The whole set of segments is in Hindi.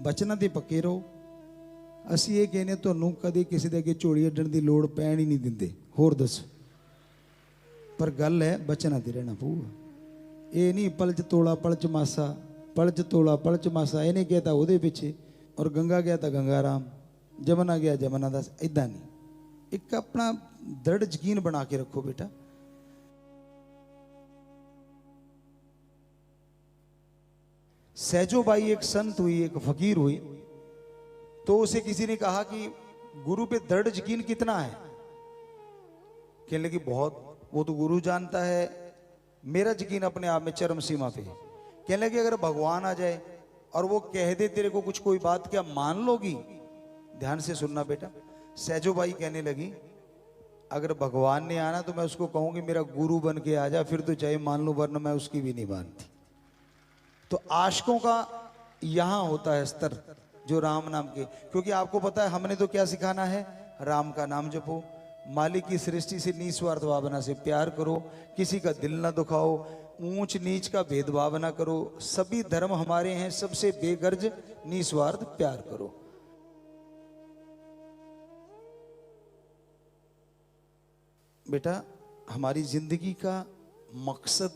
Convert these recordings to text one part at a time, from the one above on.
बचना ते पक्के रहो। ਅਸੀਂ ਇਹ ਕਹਿੰਦੇ ਤੁਹਾਨੂੰ ਕਦੇ ਕਿਸੇ ਦੇ ਅੱਗੇ ਝੋਲੀ ਅੱਡਣ ਦੀ ਲੋੜ ਪੈਣ ਹੀ ਨਹੀਂ ਦਿੰਦੇ। ਹੋਰ ਦੱਸੋ, ਪਰ ਗੱਲ ਹੈ ਬਚਨਾ ਤੇ ਰਹਿਣਾ ਪਊਗਾ। ਇਹ ਨਹੀਂ ਪਲਚ ਤੋਲਾ ਪਲਚ ਮਾਸਾ, ਪਲਚ ਤੋਲਾ ਪਲਚ ਮਾਸਾ। ਇਹਨੇ ਕਿਹਾ ਤਾਂ ਉਹਦੇ ਪਿੱਛੇ, ਔਰ ਗੰਗਾ ਗਿਆ ਤਾਂ ਗੰਗਾ ਰਾਮ, ਜਮਨਾ ਗਿਆ ਜਮਨਾ दास। इदा नहीं, एक अपना दृढ़ यकीन बना के रखो बेटा। सहजो बाई एक संत हुई, एक फकीर हुई, तो उसे किसी ने कहा कि गुरु पे दृढ़ यकीन कितना है? कहने लगी बहुत, वो तो गुरु जानता है, मेरा यकीन अपने आप में चरम सीमा पे है। कहने लगी अगर भगवान आ जाए और वो कह दे तेरे को कुछ कोई बात, क्या मान लोगी? ध्यान से सुनना बेटा। सहजो बाई कहने लगी अगर भगवान ने आना तो मैं उसको कहूंगी मेरा गुरु बन के आ जा, फिर तो चाहे मान लो, वरना मैं उसकी भी नहीं मानती। तो आशिकों का यहां होता है स्तर, जो राम नाम के, क्योंकि आपको पता है हमने तो क्या सिखाना है? राम का नाम जपो, मालिक की सृष्टि से निस्वार्थ भावना से प्यार करो, किसी का दिल ना दुखाओ, ऊंच नीच का भेदभाव ना करो, सभी धर्म हमारे हैं, सबसे बेगर्ज निस्वार्थ प्यार करो। बेटा हमारी जिंदगी का मकसद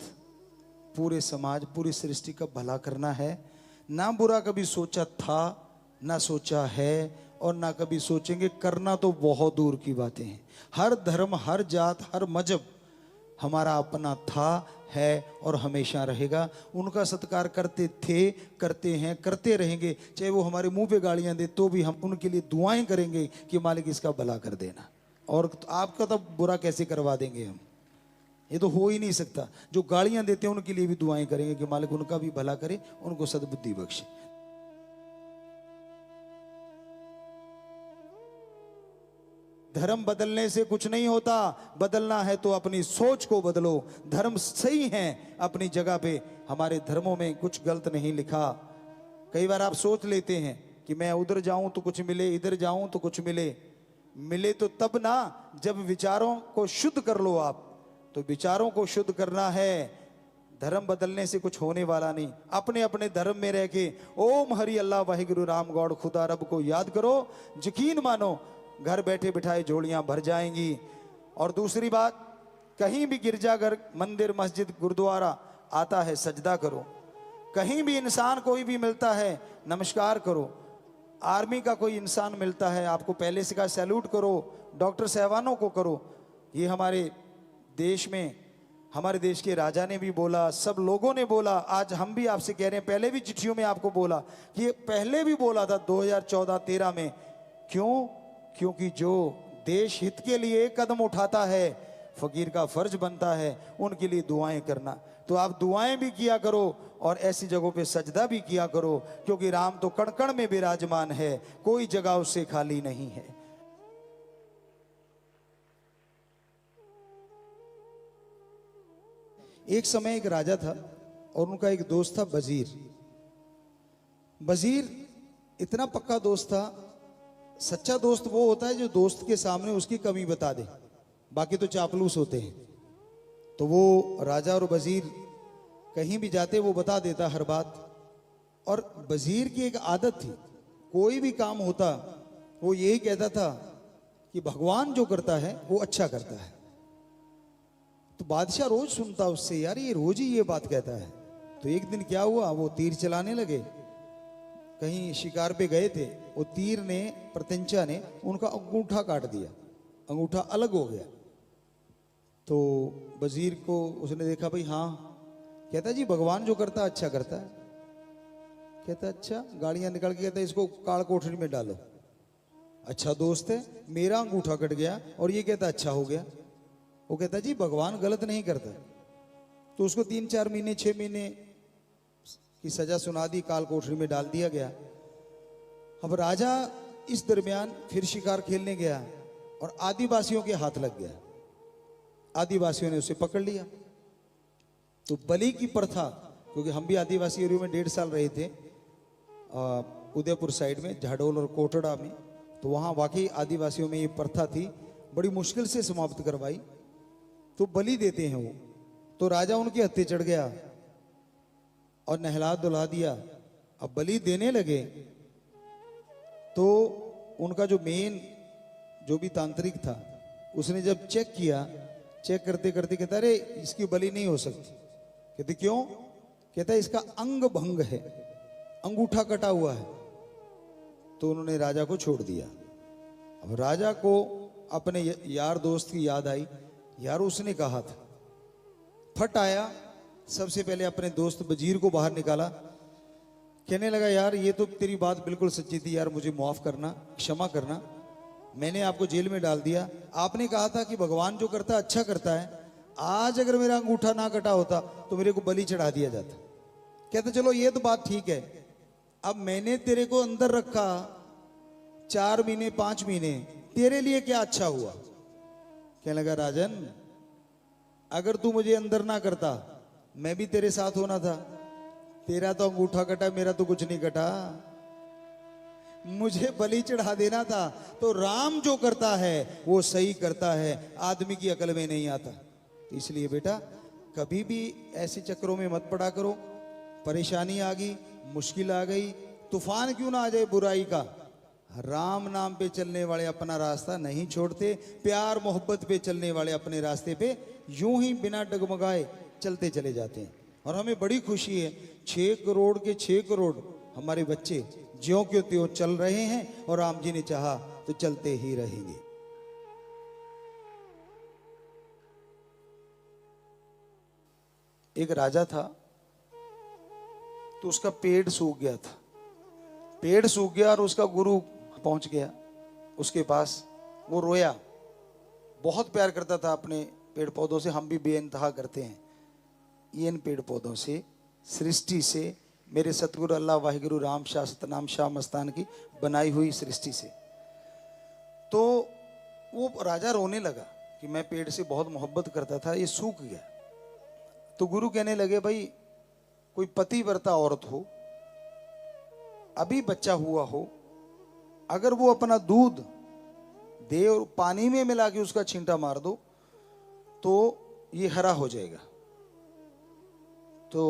पूरे समाज, पूरी सृष्टि का भला करना है। ना बुरा कभी सोचा था, ना सोचा है, और ना कभी सोचेंगे। करना तो बहुत दूर की बातें हैं। हर धर्म, हर जात, हर मजहब हमारा अपना था, है और हमेशा रहेगा। उनका सत्कार करते थे, करते हैं, करते रहेंगे। चाहे वो हमारे मुंह पे गालियां दे तो भी हम उनके लिए दुआएं करेंगे कि मालिक इसका भला कर देना। और आपका तो बुरा कैसे करवा देंगे हम? ये तो हो ही नहीं सकता। जो गालियां देते हैं उनके लिए भी दुआएं करेंगे कि मालिक उनका भी भला करे, उनको सद्बुद्धि बख्शे। धर्म बदलने से कुछ नहीं होता, बदलना है तो अपनी सोच को बदलो। धर्म सही है अपनी जगह पे, हमारे धर्मों में कुछ गलत नहीं लिखा। कई बार आप सोच लेते हैं कि मैं उधर जाऊं तो कुछ मिले, इधर जाऊं तो कुछ मिले। मिले तो तब ना जब विचारों को शुद्ध कर लो आप। तो विचारों को शुद्ध करना है, धर्म बदलने से कुछ होने वाला नहीं। अपने अपने धर्म में रह के ओम हरि अल्लाह वाहिगुरु राम गौड़ खुदा रब को याद करो, यकीन मानो घर बैठे बिठाए झोलियां भर जाएंगी। और दूसरी बात, कहीं भी गिरजाघर, मंदिर, मस्जिद, गुरुद्वारा आता है सजदा करो। कहीं भी इंसान कोई भी मिलता है नमस्कार करो। आर्मी का कोई इंसान मिलता है आपको पहले से कहा सैल्यूट करो। डॉक्टर साहबानों को करो। ये हमारे देश में, हमारे देश के राजा ने भी बोला, सब लोगों ने बोला। आज हम भी आपसे कह रहे हैं, पहले भी चिट्ठियों में आपको बोला कि ये पहले भी बोला था 2014-13 में। क्यों? क्योंकि जो देश हित के लिए कदम उठाता है, फकीर का फर्ज बनता है उनके लिए दुआएं करना। तो आप दुआएं भी किया करो और ऐसी जगहों पे सजदा भी किया करो, क्योंकि राम तो कण कण में विराजमान है, कोई जगह उससे खाली नहीं है। एक समय एक राजा था और उनका एक दोस्त था वजीर। वजीर इतना पक्का दोस्त था। सच्चा दोस्त वो होता है जो दोस्त के सामने उसकी कमी बता दे, बाकी तो चापलूस होते हैं। तो वो राजा और वजीर कहीं भी जाते वो बता देता हर बात। और वजीर की एक आदत थी, कोई भी काम होता वो यही कहता था कि भगवान जो करता है वो अच्छा करता है। तो बादशाह रोज सुनता उससे, यार ये रोज ही ये बात कहता है। तो एक दिन क्या हुआ, वो तीर चलाने लगे, कहीं शिकार पे गए थे। वो तीर ने, प्रत्यंचा ने उनका अंगूठा काट दिया, अंगूठा अलग हो गया। तो वजीर को उसने देखा, भाई हाँ। कहता जी भगवान जो करता है अच्छा करता है। कहता अच्छा। गाड़ियां निकल के कहता इसको काल कोठरी में डालो। अच्छा दोस्त है, मेरा अंगूठा कट गया और ये कहता अच्छा हो गया। वो कहता जी भगवान गलत नहीं करता। तो उसको 3-4 महीने 6 महीने की सजा सुना दी, काल कोठरी में डाल दिया गया। अब राजा इस दरमियान फिर शिकार खेलने गया और आदिवासियों के हाथ लग गया। आदिवासियों ने उसे पकड़ लिया। तो बलि की प्रथा, क्योंकि हम भी आदिवासी एरिया में 1.5 साल रहे थे, उदयपुर साइड में, झाडोल और कोटड़ा में। तो वहाँ वाकई आदिवासियों में ये प्रथा थी, बड़ी मुश्किल से समाप्त करवाई। तो बलि देते हैं वो। तो राजा उनके हत्थे चढ़ गया और नहला धुला दिया। अब बलि देने लगे तो उनका जो मेन जो भी तांत्रिक था, उसने जब चेक किया, चेक करते करते कहता अरे इसकी बलि नहीं हो सकती। कहते क्यों? कहता इसका अंग भंग है, अंगूठा कटा हुआ है। तो उन्होंने राजा को छोड़ दिया। अब राजा को अपने यार दोस्त की याद आई, यार उसने कहा था। फट आया, सबसे पहले अपने दोस्त वजीर को बाहर निकाला, कहने लगा यार ये तो तेरी बात बिल्कुल सच्ची थी यार, मुझे माफ करना, क्षमा करना, मैंने आपको जेल में डाल दिया। आपने कहा था कि भगवान जो करता है अच्छा करता है, आज अगर मेरा अंगूठा ना कटा होता तो मेरे को बलि चढ़ा दिया जाता। कहते चलो ये तो बात ठीक है, अब मैंने तेरे को अंदर रखा 4 महीने 5 महीने, तेरे लिए क्या अच्छा हुआ? कहने लगा राजन, अगर तू मुझे अंदर ना करता मैं भी तेरे साथ होना था। तेरा तो अंगूठा कटा, मेरा तो कुछ नहीं कटा, मुझे बलि चढ़ा देना था। तो राम जो करता है वो सही करता है, आदमी की अकल में नहीं आता। इसलिए बेटा कभी भी ऐसे चक्रों में मत पड़ा करो। परेशानी आ गई, मुश्किल आ गई, तूफान क्यों ना आ जाए बुराई का, राम नाम पे चलने वाले अपना रास्ता नहीं छोड़ते। प्यार मोहब्बत पे चलने वाले अपने रास्ते पे यूं ही बिना डगमगाए चलते चले जाते हैं। और हमें बड़ी खुशी है, 6 करोड़ के 6 करोड़ हमारे बच्चे ज्यों के त्यों चल रहे हैं, और राम जी ने चाहा तो चलते ही रहेंगे। एक राजा था, तो उसका पेड़ सूख गया था। पेड़ सूख गया और उसका गुरु पहुंच गया उसके पास। वो रोया, बहुत प्यार करता था अपने पेड़ पौधों से। हम भी बेइंतहा करते हैं इन पेड़ पौधों से, सृष्टि से, मेरे सतगुरु अल्लाह वाहिगुरु राम शाह सतनाम शाह मस्तान की बनाई हुई सृष्टि से। तो वो राजा रोने लगा कि मैं पेड़ से बहुत मोहब्बत करता था, ये सूख गया। तो गुरु कहने लगे भाई कोई पतिव्रता औरत हो, अभी बच्चा हुआ हो, अगर वो अपना दूध दे और पानी में मिला के उसका छींटा मार दो तो ये हरा हो जाएगा। तो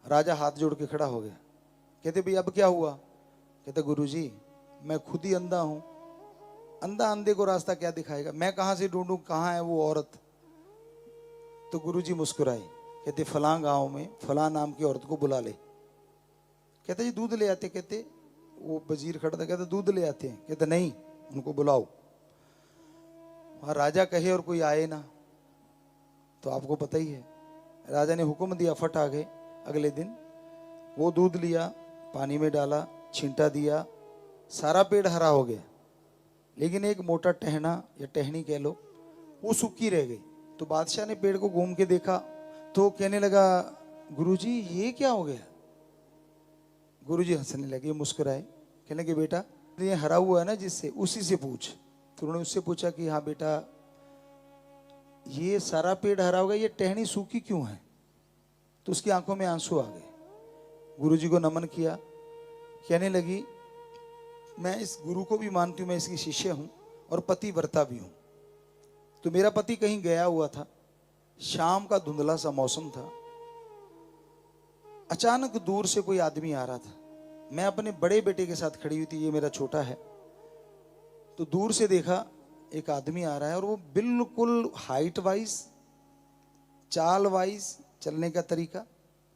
राजा हाथ जोड़ के खड़ा हो गया। कहते भाई अब क्या हुआ? कहते गुरुजी मैं खुद ही अंधा हूं, अंधा अंधे को रास्ता क्या दिखाएगा, मैं कहां से ढूंढूं कहां है वो औरत। तो गुरुजी मुस्कुराए, कहते फलां गांव में फलां नाम की औरत को बुला ले। कहते जी दूध ले आते। कहते वो वजीर खड़ा था, कहते दूध ले आते हैं। कहते नहीं, उनको बुलाओ। वहां राजा कहे और कोई आए ना, तो आपको पता ही है, राजा ने हुक्म दिया, फट आ गए। अगले दिन वो दूध लिया, पानी में डाला, छींटा दिया, सारा पेड़ हरा हो गया। लेकिन एक मोटा टहना या टहनी कह लो, वो सूखी रह गई। तो बादशाह ने पेड़ को घूम के देखा, तो कहने लगा गुरुजी ये क्या हो गया? गुरुजी हंसने लगे, मुस्कुराए, कहने लगे बेटा ये हरा हुआ है ना जिससे, उसी से पूछ। तो उन्होंने उससे पूछा कि हाँ बेटा ये सारा पेड़ हरा होगा, ये टहनी सूखी क्यों है? तो उसकी आंखों में आंसू आ गए। गुरुजी को नमन किया, कहने लगी मैं इस गुरु को भी मानती हूँ, मैं इसकी शिष्य हूं और पतिव्रता भी हूं। तो मेरा पति कहीं गया हुआ था, शाम का धुंधला सा मौसम था, अचानक दूर से कोई आदमी आ रहा था। मैं अपने बड़े बेटे के साथ खड़ी हुई थी, ये मेरा छोटा है। तो दूर से देखा एक आदमी आ रहा है और वो बिल्कुल हाइट वाइज, चाल वाइज, चलने का तरीका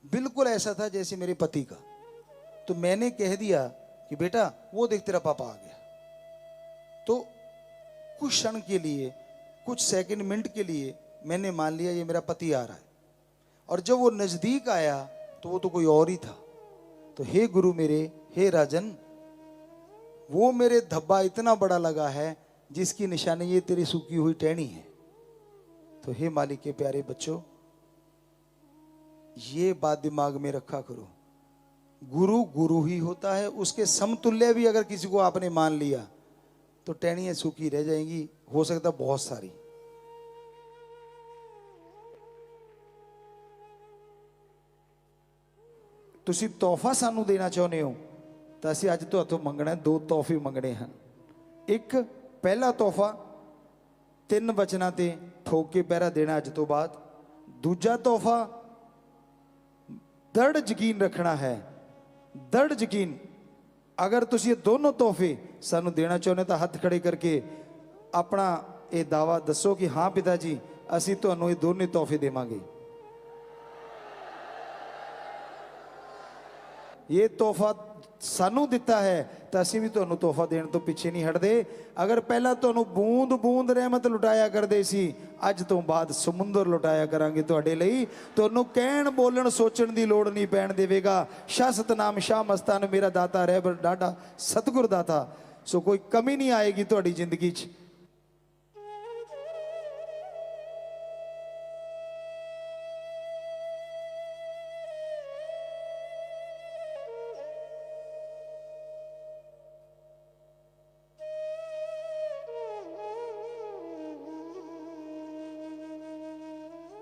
बिल्कुल ऐसा था जैसे मेरे पति का। तो मैंने कह दिया कि बेटा वो देख तेरा पापा आ गया। तो कुछ क्षण के लिए, कुछ सेकंड मिनट के लिए मैंने मान लिया ये मेरा पति आ रहा है। और जब वो नजदीक आया तो वो तो कोई और ही था। तो हे गुरु मेरे, हे राजन, वो मेरे धब्बा इतना बड़ा लगा है जिसकी निशानी ये तेरी सूखी हुई टहनी है। तो हे मालिक के प्यारे बच्चों, ये बात दिमाग में रखा करो, गुरु गुरु ही होता है, उसके समतुल्य भी अगर किसी को आपने मान लिया तो टहनियां सूखी रह जाएंगी, हो सकता बहुत सारी। ਤੁਸੀਂ ਤੋਹਫਾ ਸਾਨੂੰ ਦੇਣਾ ਚਾਹੁੰਦੇ ਹੋ ਤਾਂ ਅਸੀਂ ਅੱਜ ਤੁਹਾਤੋਂ ਮੰਗਣਾ, 2 ਤੋਹਫੇ ਮੰਗਣੇ ਹਨ। ਇੱਕ ਪਹਿਲਾ ਤੋਹਫਾ 3 ਵਚਨਾਂ ਤੇ ਠੋਕ ਕੇ ਪਹਿਰਾ ਦੇਣਾ ਅੱਜ ਤੋਂ ਬਾਅਦ। ਦੂਜਾ ਤੋਹਫਾ दृढ़ यकीन रखना है, दृढ़ यकीन ਅਗਰ ਤੁਸੀਂ ਇਹ ਦੋਨੋਂ ਤੋਹਫੇ ਸਾਨੂੰ ਦੇਣਾ ਚਾਹੁੰਦੇ ਤਾਂ ਹੱਥ ਖੜੇ ਕਰਕੇ ਆਪਣਾ ਇਹ ਦਾਵਾ ਦੱਸੋ ਕਿ ਹਾਂ ਪਿਤਾ ਜੀ ਅਸੀਂ ਤੁਹਾਨੂੰ ਇਹ ਦੋਨੇ ਤੋਹਫੇ ਦੇਵਾਂਗੇ। ਇਹ ਤੋਹਫਾ ਸਾਨੂੰ ਦਿੱਤਾ ਹੈ ਤਾਂ ਅਸੀਂ ਵੀ ਤੁਹਾਨੂੰ ਤੋਹਫਾ ਦੇਣ ਤੋਂ ਪਿੱਛੇ ਨਹੀਂ ਹਟਦੇ। ਅਗਰ ਪਹਿਲਾਂ ਤੁਹਾਨੂੰ ਬੂੰਦ ਬੂੰਦ ਰਹਿਮਤ ਲੁਟਾਇਆ ਕਰਦੇ ਸੀ, ਅੱਜ ਤੋਂ ਬਾਅਦ ਸਮੁੰਦਰ ਲੁਟਾਇਆ ਕਰਾਂਗੇ ਤੁਹਾਡੇ ਲਈ। ਤੁਹਾਨੂੰ ਕਹਿਣ ਬੋਲਣ ਸੋਚਣ ਦੀ ਲੋੜ ਨਹੀਂ ਪੈਣ ਦੇਵੇਗਾ। ਸ਼ਾਹ ਸਤਨਾਮ ਸ਼ਾਹ ਮਸਤਾਨ ਮੇਰਾ ਦਾਤਾ ਰਹਿਬਰ ਡਾਢਾ ਸਤਿਗੁਰ ਦਾਤਾ। ਸੋ ਕੋਈ ਕਮੀ ਨਹੀਂ ਆਏਗੀ ਤੁਹਾਡੀ ਜ਼ਿੰਦਗੀ 'ਚ।